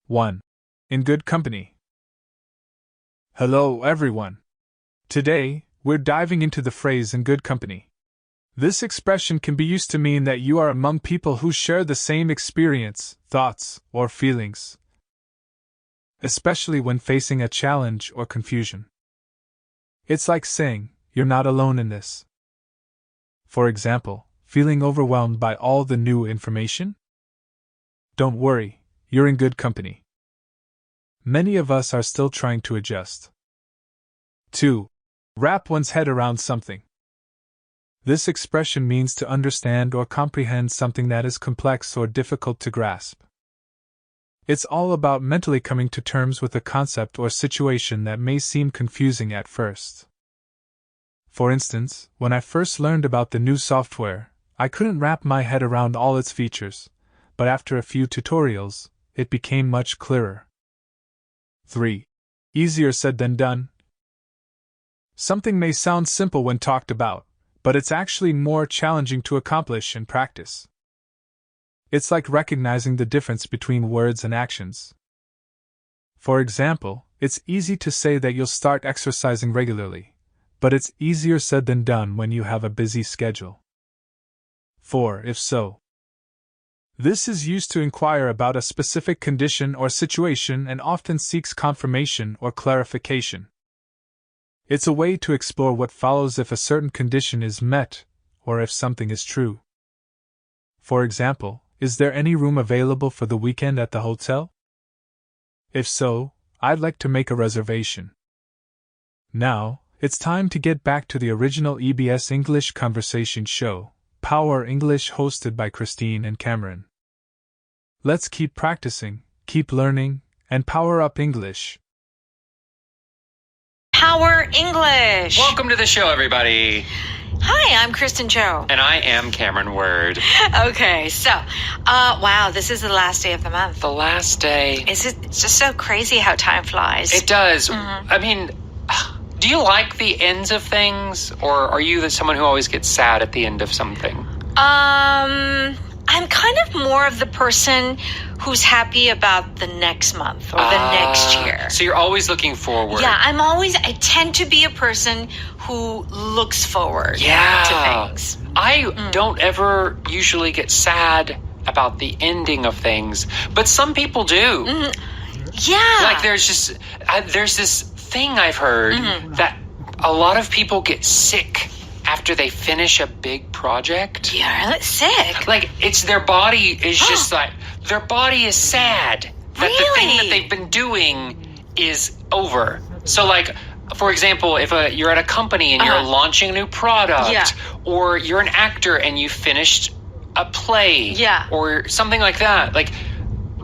1. In good company. Hello, everyone. Today, we're diving into the phrase in good company. This expression can be used to mean that you are among people who share the same experience, thoughts, or feelings, especially when facing a challenge or confusion. It's like saying, you're not alone in this. For example, feeling overwhelmed by all the new information? Don't worry, you're in good company. Many of us are still trying to adjust. 2. Wrap one's head around something. This expression means to understand or comprehend something that is complex or difficult to grasp. It's all about mentally coming to terms with a concept or situation that may seem confusing at first. For instance, when I first learned about the new software, I couldn't wrap my head around all its features, but after a few tutorials, it became much clearer. 3. Easier said than done. Something may sound simple when talked about, but it's actually more challenging to accomplish in practice. It's like recognizing the difference between words and actions. For example, it's easy to say that you'll start exercising regularly, but it's easier said than done when you have a busy schedule. 4. If so. This is used to inquire about a specific condition or situation and often seeks confirmation or clarification. It's a way to explore what follows if a certain condition is met, or if something is true. For example, is there any room available for the weekend at the hotel? If so, I'd like to make a reservation. Now, it's time to get back to the original EBS English conversation show, Power English, hosted by Christine and Cameron. Let's keep practicing, keep learning, and power up English. Power English! Welcome to the show, everybody. Hi, I'm Kristen Joe. And I am Cameron Word. Okay, so, wow, this is the last day of the month. The last day. It's just so crazy how time flies. It does. I mean, do you like the ends of things, or are you someone who always gets sad at the end of something? I'm kind of more of the person who's happy about the next month or the next year. So you're always looking forward. Yeah, I tend to be a person who looks forward to things. I don't ever usually get sad about the ending of things, but some people do. Yeah. Like there's this thing I've heard that a lot of people get sick after they finish a big project. Yeah, sick. Like, it's their body is just like, their body is sad that the thing that they've been doing is over. So, like, for example, if you're at a company and you're launching a new product, or you're an actor and you finished a play, or something like that, like,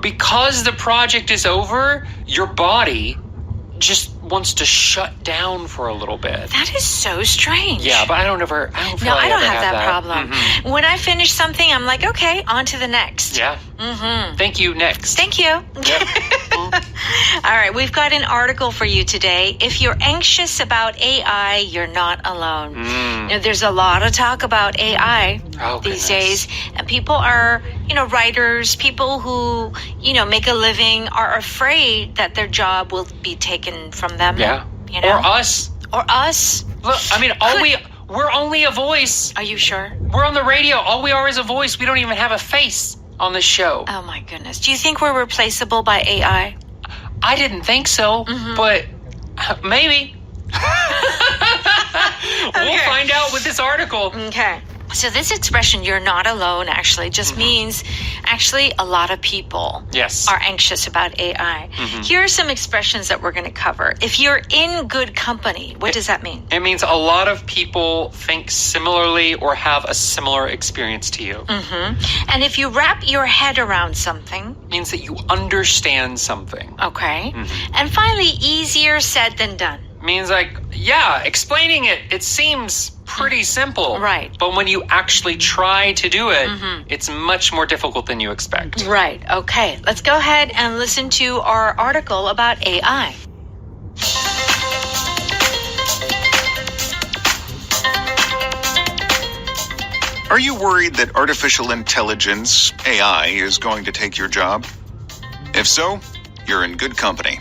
because the project is over, your body just wants to shut down for a little bit. That is so strange. Yeah, but I don't have that problem. When I finish something, I'm like, okay, on to the next. Yeah. Thank you, next. Thank you. All right, we've got an article for you today. If you're anxious about AI, you're not alone. You know, there's a lot of talk about AI these days, and people are, writers, people who, make a living are afraid that their job will be taken from them. Yeah. Or us. Look, I mean, we're only a voice. Are you sure? We're on the radio. All we are is a voice. We don't even have a face on this show. Oh my goodness. Do you think we're replaceable by AI? I didn't think so, but maybe. We'll find out with this article. Okay. So this expression, you're not alone, actually, just means actually a lot of people are anxious about AI. Here are some expressions that we're going to cover. If you're in good company, what does that mean? It means a lot of people think similarly or have a similar experience to you. And if you wrap your head around something, it means that you understand something. Okay. And finally, easier said than done. Means explaining it seems pretty simple. Right. But when you actually try to do it, it's much more difficult than you expect. Right. Okay. Let's go ahead and listen to our article about AI. Are you worried that artificial intelligence, AI, is going to take your job? If so, you're in good company.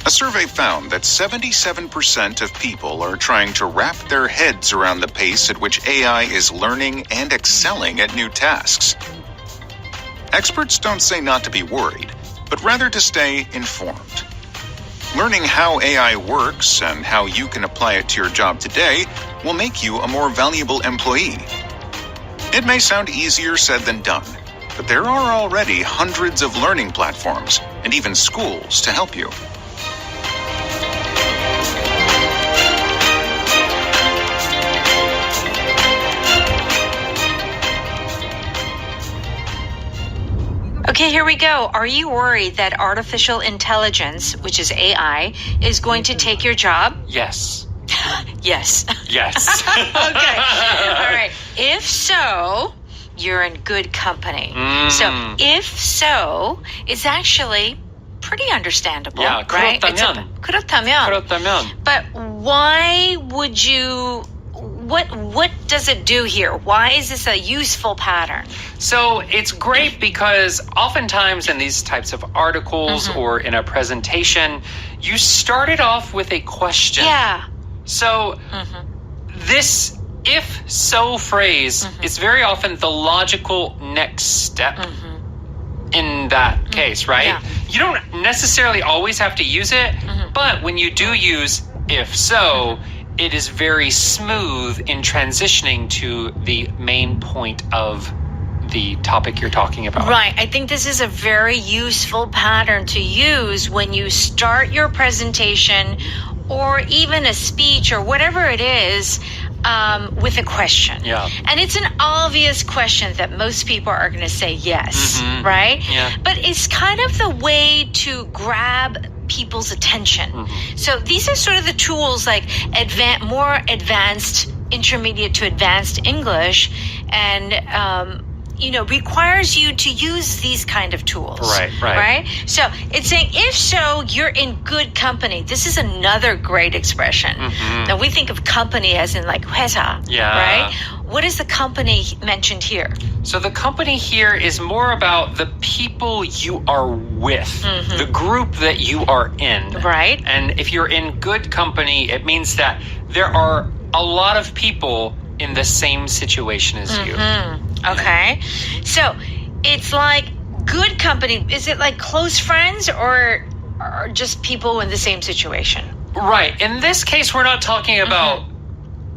A survey found that 77% of people are trying to wrap their heads around the pace at which AI is learning and excelling at new tasks. Experts don't say not to be worried, but rather to stay informed. Learning how AI works and how you can apply it to your job today will make you a more valuable employee. It may sound easier said than done, but there are already hundreds of learning platforms and even schools to help you. Okay, here we go. Are you worried that artificial intelligence, which is AI, is going to take your job? Yes. Yes. Yes. Okay. All right. If so, you're in good company. So, if so, it's actually pretty understandable, Yeah, right? 그렇다면. 그렇다면. But why would you... What does it do here? Why is this a useful pattern? So it's great because oftentimes in these types of articles or in a presentation, you started off with a question. Yeah. So this if-so phrase is very often the logical next step in that case, right? Yeah. You don't necessarily always have to use it, but when you do use if-so, it is very smooth in transitioning to the main point of the topic you're talking about. Right. I think this is a very useful pattern to use when you start your presentation or even a speech or whatever it is with a question. Yeah. And it's an obvious question that most people are going to say yes, right? Yeah. But it's kind of the way to grab people's attention. So these are sort of the tools like more advanced, intermediate to advanced English, and requires you to use these kind of tools. Right? So it's saying, if so, you're in good company. This is another great expression. Now we think of company as in like 회사, right? What is the company mentioned here? So the company here is more about the people you are with, the group that you are in. Right. And if you're in good company, it means that there are a lot of people in the same situation as you. Okay. So it's like good company. Is it like close friends or just people in the same situation? Right. In this case, we're not talking about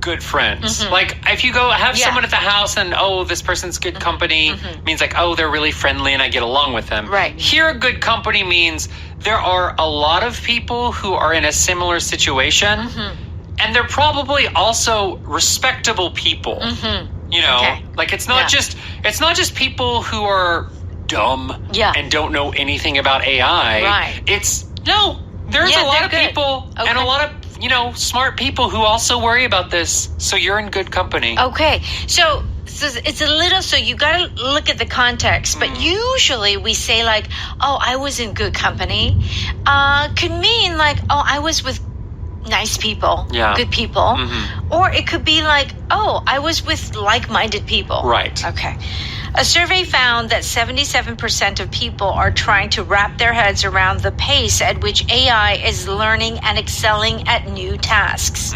good friends. Like if you go have someone at the house and, oh, this person's good company, means like, oh, they're really friendly and I get along with them. Right. Here, good company means there are a lot of people who are in a similar situation. And they're probably also respectable people. You know, like it's not just people who are dumb and don't know anything about AI. Right. There's a lot of people and a lot of, smart people who also worry about this. So you're in good company. Okay. So it's a little, so you got to look at the context, but usually we say like, oh, I was in good company. Could mean like, oh, I was with nice people, good people. Or it could be like, oh, I was with like-minded people. Right. Okay. A survey found that 77% of people are trying to wrap their heads around the pace at which AI is learning and excelling at new tasks.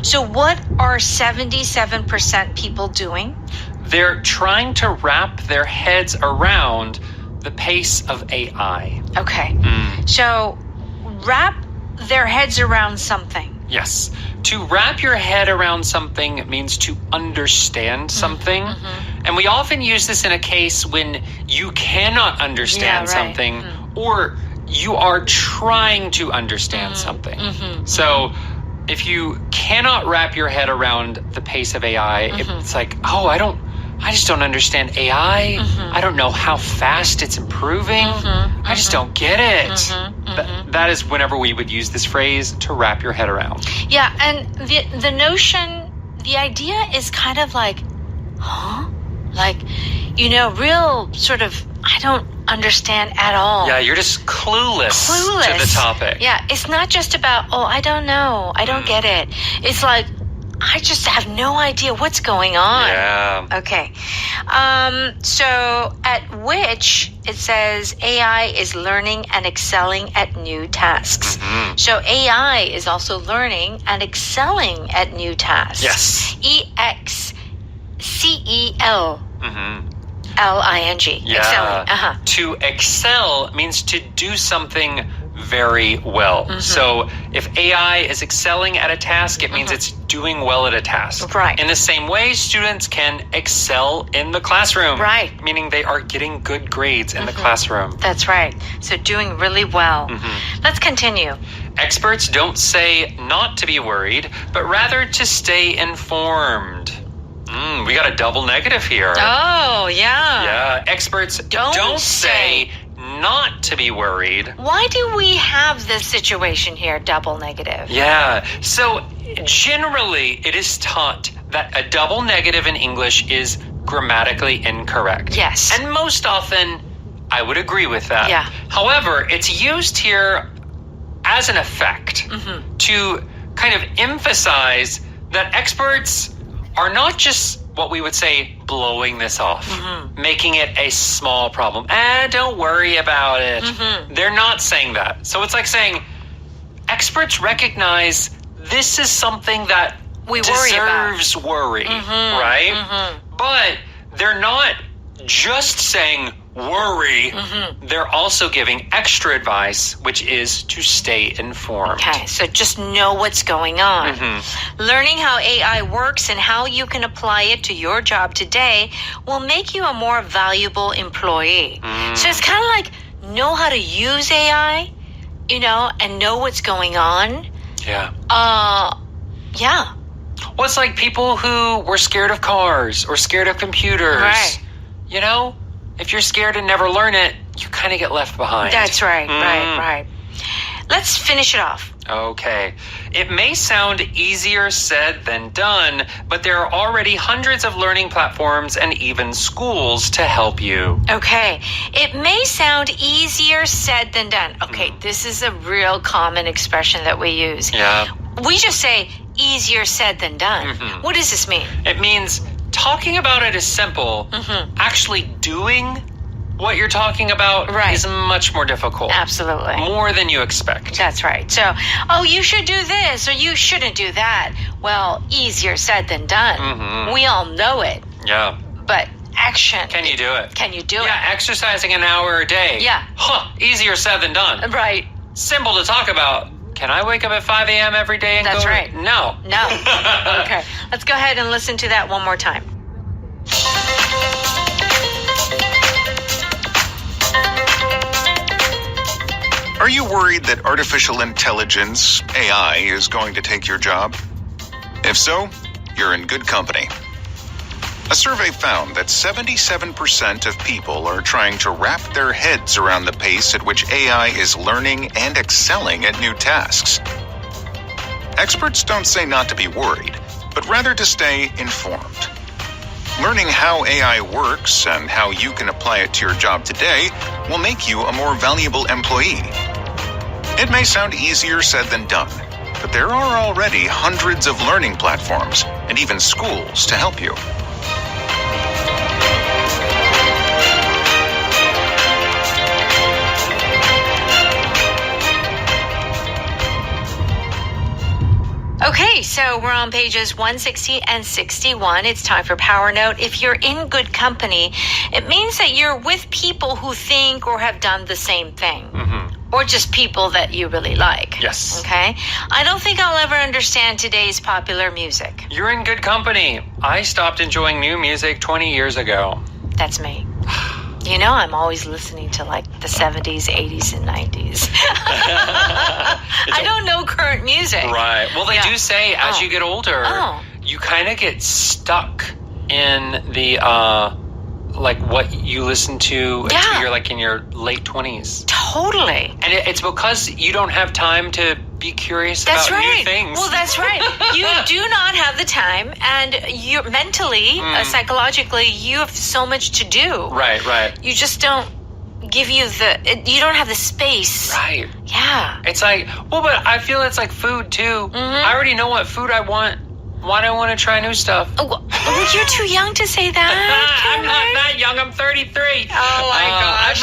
So what are 77% people doing? They're trying to wrap their heads around the pace of AI. Okay. So wrap their heads around something. Yes. To wrap your head around something means to understand something. And we often use this in a case when you cannot understand something or you are trying to understand something. So if you cannot wrap your head around the pace of AI, it's like, oh, I just don't understand AI. I don't know how fast it's improving. I just don't get it. That is whenever we would use this phrase, to wrap your head around. Yeah, and the notion, the idea is kind of like, huh? Like, real sort of, I don't understand at all. Yeah, you're just clueless to the topic. Yeah, it's not just about, oh, I don't know. I don't get it. It's like, I just have no idea what's going on. Yeah. Okay. So at which it says AI is learning and excelling at new tasks. So AI is also learning and excelling at new tasks. Yes. EXCEL. L-I-N-G. Yeah. Excelling. To excel means to do something very well. So if AI is excelling at a task, it means it's doing well at a task. Right. In the same way, students can excel in the classroom. Right. Meaning they are getting good grades in the classroom. That's right. So doing really well. Let's continue. Experts don't say not to be worried, but rather to stay informed. We got a double negative here. Oh, yeah. Yeah, experts don't say not to be worried. Why do we have this situation here, double negative? Yeah, so generally it is taught that a double negative in English is grammatically incorrect. Yes. And most often, I would agree with that. Yeah. However, it's used here as an effect to kind of emphasize that experts are not just what we would say blowing this off, making it a small problem. Don't worry about it. They're not saying that. So it's like saying experts recognize this is something that We worry about. deserves worry, right? But they're not just saying worry. They're also giving extra advice, which is to stay informed. Okay, so just know what's going on. Learning how AI works and how you can apply it to your job today will make you a more valuable employee. So it's kind of like know how to use AI, and know what's going on. Yeah. Yeah. Well, it's like people who were scared of cars or scared of computers. Right. If you're scared and never learn it, you kind of get left behind. That's right, right. Let's finish it off. Okay. It may sound easier said than done, but there are already hundreds of learning platforms and even schools to help you. Okay. It may sound easier said than done. Okay, this is a real common expression that we use. Yeah. We just say easier said than done. What does this mean? It means talking about it is simple. Actually doing what you're talking about is much more difficult. Absolutely. More than you expect. That's right. So, you should do this or you shouldn't do that. Well, easier said than done. We all know it. Yeah. But action. Can you do it? Can you do it? Yeah, exercising an hour a day. Yeah. Easier said than done. Right. Simple to talk about. Can I wake up at 5 a.m. every day and That's go? right. No. Okay. Let's go ahead and listen to that one more time. Are you worried that artificial intelligence, AI, is going to take your job? If so, you're in good company. A survey found that 77% of people are trying to wrap their heads around the pace at which AI is learning and excelling at new tasks. Experts don't say not to be worried, but rather to stay informed. Learning how AI works and how you can apply it to your job today will make you a more valuable employee. It may sound easier said than done, but there are already hundreds of learning platforms and even schools to help you. Okay, so we're on pages 160 and 61. It's time for Power Note. If you're in good company, it means that you're with people who think or have done the same thing. Or just people that you really like. Yes. Okay? I don't think I'll ever understand today's popular music. You're in good company. I stopped enjoying new music 20 years ago. That's me. I'm always listening to like the 70s, 80s, and 90s. I don't know current music. Right. Well, they do say as you get older, you kind of get stuck in the, what you listen to until you're in your late 20s. Totally. And it's because you don't have time to be curious about new things. Well, that's right. You do not have the time, and you're mentally, psychologically, you have so much to do. Right. You just don't you don't have the space. Right. Yeah. It's but I feel it's like food too. I already know what food I want Why do I want to try new stuff? Oh, well, you're too young to say that. I'm not that young. I'm 33. Oh, my gosh.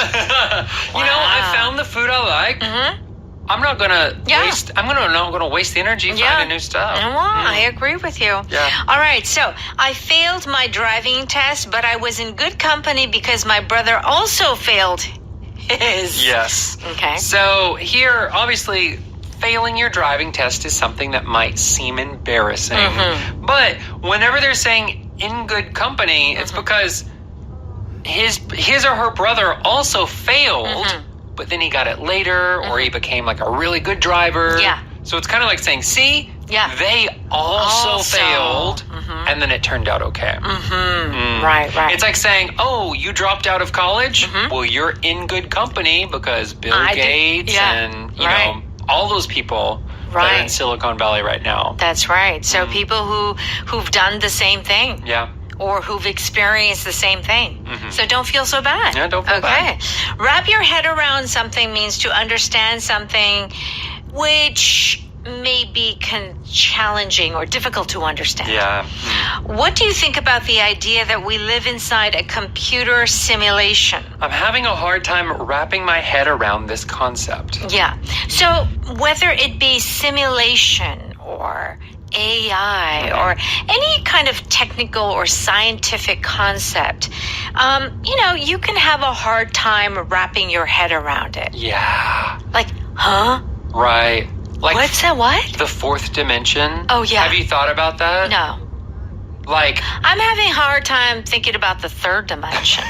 You know, I found the food I like. Mm-hmm. I'm not gonna waste. I'm not gonna waste the energy finding new stuff. Well, I agree with you. Yeah. All right. So I failed my driving test, but I was in good company because my brother also failed his. Yes. Okay. So here, obviously, failing your driving test is something that might seem embarrassing. Mm-hmm. But whenever they're saying in good company, it's because his or her brother also failed. Mm-hmm. But then he got it later, or he became like a really good driver. Yeah. So it's kind of like saying, see, they also failed, and then it turned out okay. Right. It's like saying, oh, you dropped out of college? Well, you're in good company because Bill Gates and, you know, all those people that are in Silicon Valley right now. That's right. So people who've done the same thing. Yeah. Or who've experienced the same thing. So don't feel so bad. Yeah, don't feel bad. Wrap your head around something means to understand something which may be challenging or difficult to understand. Yeah. What do you think about the idea that we live inside a computer simulation? I'm having a hard time wrapping my head around this concept. Yeah. So whether it be simulation or AI or any kind of technical or scientific concept, you know, you can have a hard time wrapping your head around it. Yeah. Like, huh? Right. Like what's that? What? The fourth dimension. Oh, yeah. Have you thought about that? No. Like, I'm having a hard time thinking about the third dimension.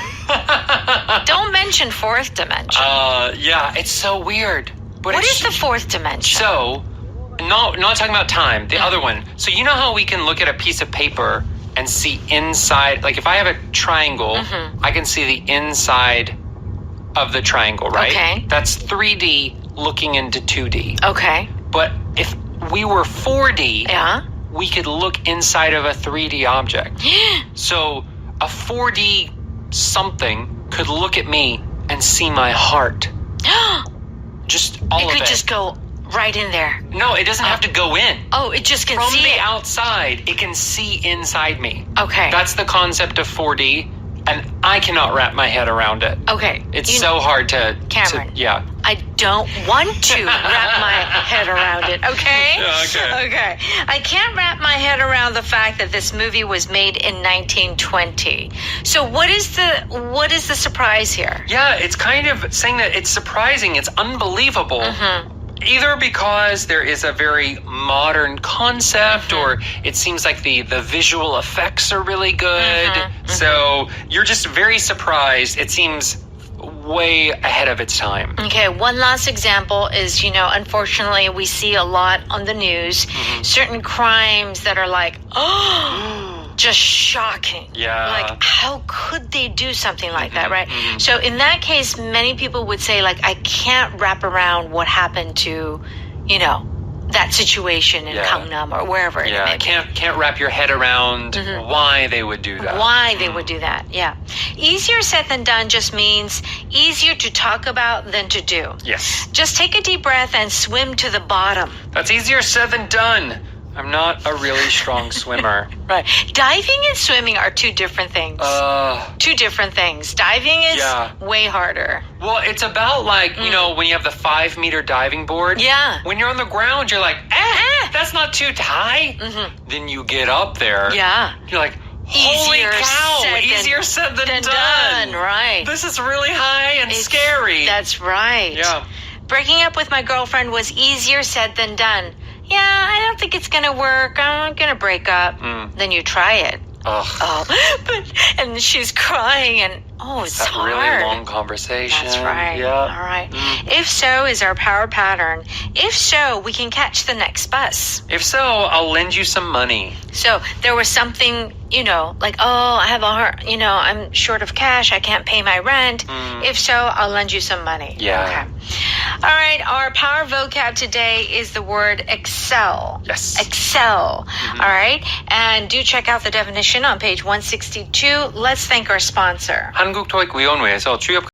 Don't mention fourth dimension. Yeah, it's so weird. But what is the fourth dimension? So, not talking about time, the other one. So you know how we can look at a piece of paper and see inside, like if I have a triangle, I can see the inside of the triangle, right? Okay. That's 3D looking into 2D. Okay. But if we were 4D, yeah, we could look inside of a 3D object. So a 4D something could look at me and see my heart. Just all of it. It could just go right in there. No, it doesn't have to go in. Oh, it just can From see the it. outside, it can see inside me. Okay. That's the concept of 4D, and I cannot wrap my head around it. Okay. It's so hard to... Cameron. Yeah. I don't want to wrap my head around it, okay? Okay. Okay. I can't wrap my head around the fact that this movie was made in 1920. So what is the surprise here? Yeah, it's kind of saying that it's surprising, it's unbelievable. Either because there is a very modern concept or it seems like the visual effects are really good. So you're just very surprised. It seems way ahead of its time. Okay, one last example is, you know, unfortunately we see a lot on the news, certain crimes that are like, oh, just shocking. Yeah. Like, how could they do something like that, right? So in that case, many people would say, like, I can't wrap around what happened to, you know, that situation in Gangnam or wherever it may be. Can't wrap your head around why they would do that. Why they would do that, yeah. Easier said than done just means easier to talk about than to do. Yes. Just take a deep breath and swim to the bottom. That's easier said than done. I'm not a really strong swimmer. Right. Diving and swimming are two different things. Two different things. Diving is way harder. Well, it's about like, you know, when you have the 5-meter diving board. Yeah. When you're on the ground, you're like, that's not too high. Then you get up there. Yeah. You're like, holy cow, easier said than done. Right. This is really high and scary. That's right. Yeah. Breaking up with my girlfriend was easier said than done. Yeah, I don't think it's going to work. I'm going to break up. Then you try it. And she's crying and, it's that hard. Really long conversation. That's right. Yeah. All right. If so is our power pattern. If so, we can catch the next bus. If so, I'll lend you some money. So there was something, you know, like, I have I'm short of cash. I can't pay my rent. If so, I'll lend you some money. Yeah. Okay. All right. Our power vocab today is the word excel. Yes. Excel. All right. And do check out the definition on page 162. Let's thank our sponsor. 한국토익위원회에서 취업